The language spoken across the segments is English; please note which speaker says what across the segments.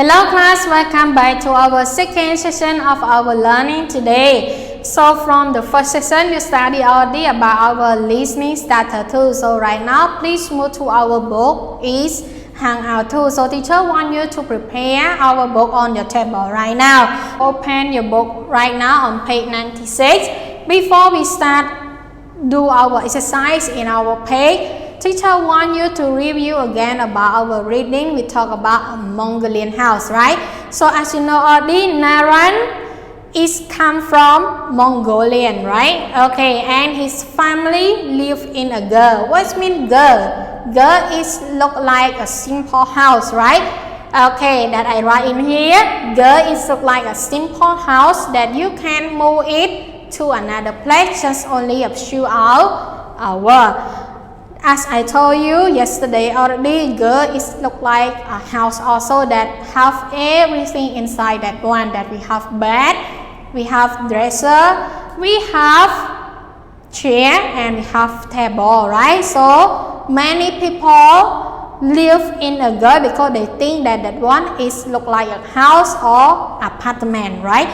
Speaker 1: Hello class, welcome back to our second session of our learning today. So from the first session, you study already about our listening starter tool. So right now, please move to our book is Hangout tool. So teacher want you to prepare our book on your table right now. Open your book right now on page 96. Before we start do our exercise in our page, teacher want you to review again about our reading. We talk about a Mongolian house, right? So as you know already, Naran is come from Mongolian, right? Okay, and his family live in a girl. What mean girl? Girl is look like a simple house, right? Okay, that I write in here. Girl is look like a simple house that you can move it to another place just only a few hours. As I told you yesterday already, girl is look like a house also that have everything inside that one. That we have bed, we have dresser, we have chair, and we have table, right? So many people live in a girl because they think that that one is look like a house or apartment, right?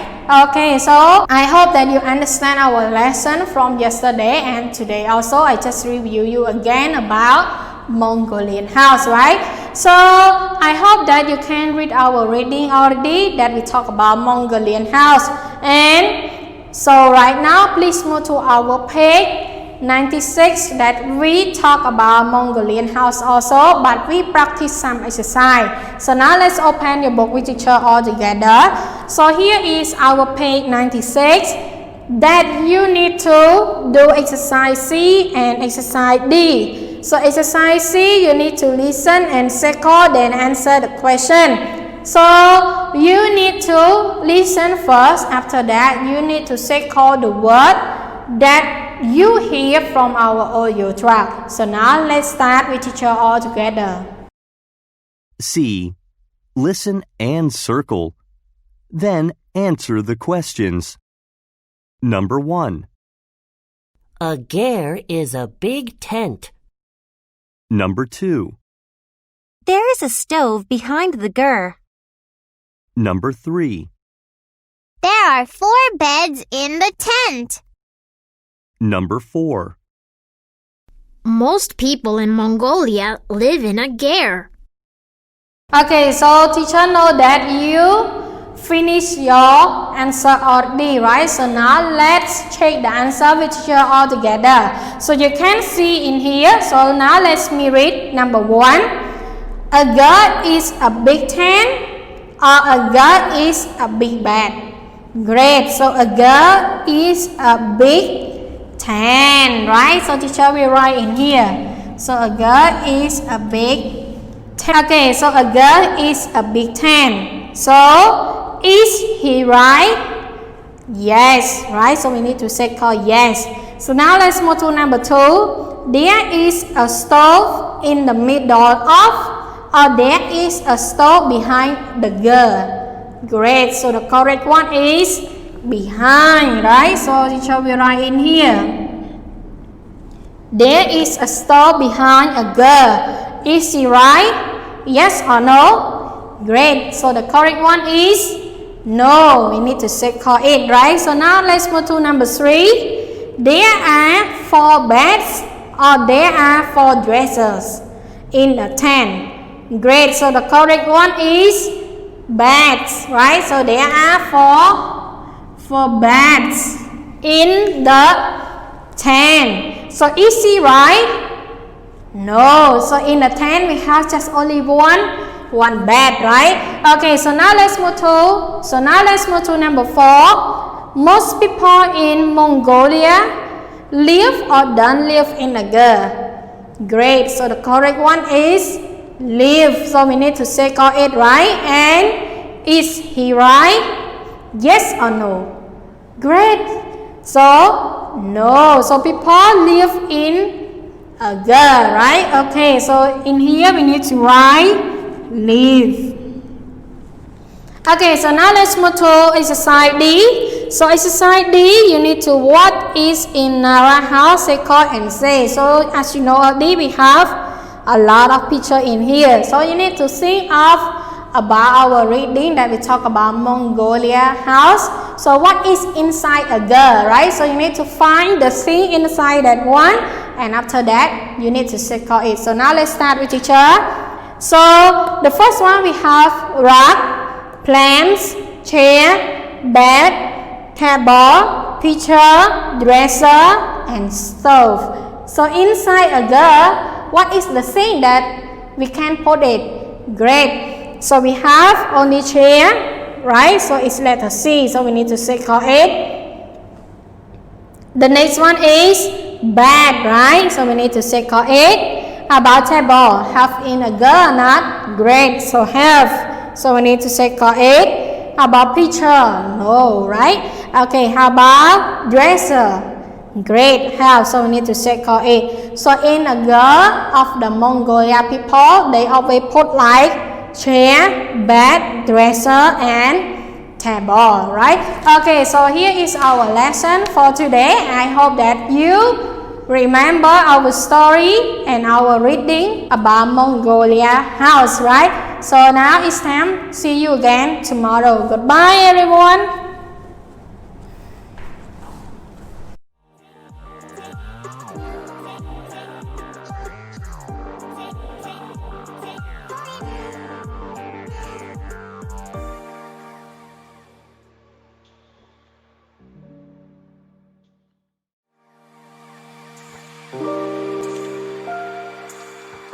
Speaker 1: Okay, so I hope that you understand our lesson from yesterday and today also. I just review you again about Mongolian house, right? So I hope that you can read our reading already that we talk about Mongolian house. And so right now, please move to our page 96 that we talk about Mongolian house also, but we practice some exercise. So now let's open your book with teacher all together. So here is our page 96 that you need to do exercise C and exercise D. So exercise C, you need to listen and circle, then answer the question. So you need to listen first. After that, you need to circle the word that you hear from our audio track. So now let's start with teacher all together.
Speaker 2: C. Listen and circle. Then answer the questions. Number 1.
Speaker 3: A ger is a big tent.
Speaker 2: Number 2.
Speaker 4: There is a stove behind the ger.
Speaker 2: Number 3.
Speaker 5: There are 4 beds in the tent.
Speaker 2: Number 4.
Speaker 6: Most people in Mongolia live in a ger.
Speaker 1: Okay, so teacher know that you finish your answer already, right? So now let's check the answer with teacher all together. So you can see in here. So now let's me read number 1. A ger is a big tent or a ger is a big bed. Great. So a ger is a big tent, right? So teacher will write in here. So a girl is a big tent. Okay, so a girl is a big tent. So is he right? Yes, right? So we need to say call yes. So now let's move to number 2. There is a stove in the middle of, or there is a stove behind the girl. Great. So the correct one is behind, right? So teacher will write in here. There is a stove behind a girl. Is she right? Yes or no? Great. So the correct one is no. We need to circle it, right? So now let's move to number 3. There are 4 beds or there are 4 dressers in the tent. Great. So the correct one is beds, right? So there are 4 beds in the tent. So is she right? No. So in the tent we have just only one bed, right? Okay, so now let's move to number 4. Most people in Mongolia live or don't live in a ger. Great. So the correct one is live. So we need to circle it, right? And is he right? Yes or no? Great. So no. So people live in a ger, right? Okay, so in here we need to write live. Okay, so now let's move to exercise D. So exercise D, you need to what is in our house, circle and say. So as you know already, we have a lot of picture in here. So you need to think of about our reading that we talk about Mongolia house. So what is inside a girl, right? So you need to find the thing inside that one, and after that you need to circle it. So now let's start with teacher. So the first one we have rug, plants, chair, bed, table, picture, dresser, and stove. So inside a girl, what is the thing that we can put it? Great. So we have only chair, right? So it's letter C. So we need to circle it. The next one is bed, right? So we need to circle it. How about table? Have in a girl, not? Great. So have. So we need to circle it. How about picture? No, right? Okay. How about dresser? Great. Have. So we need to circle it. So in a girl of the Mongolia people, they always put like chair, bed, dresser, and table, right? Okay, so here is our lesson for today. I hope that you remember our story and our reading about Mongolia house, right? So now it's time. See you again tomorrow. Goodbye, everyone.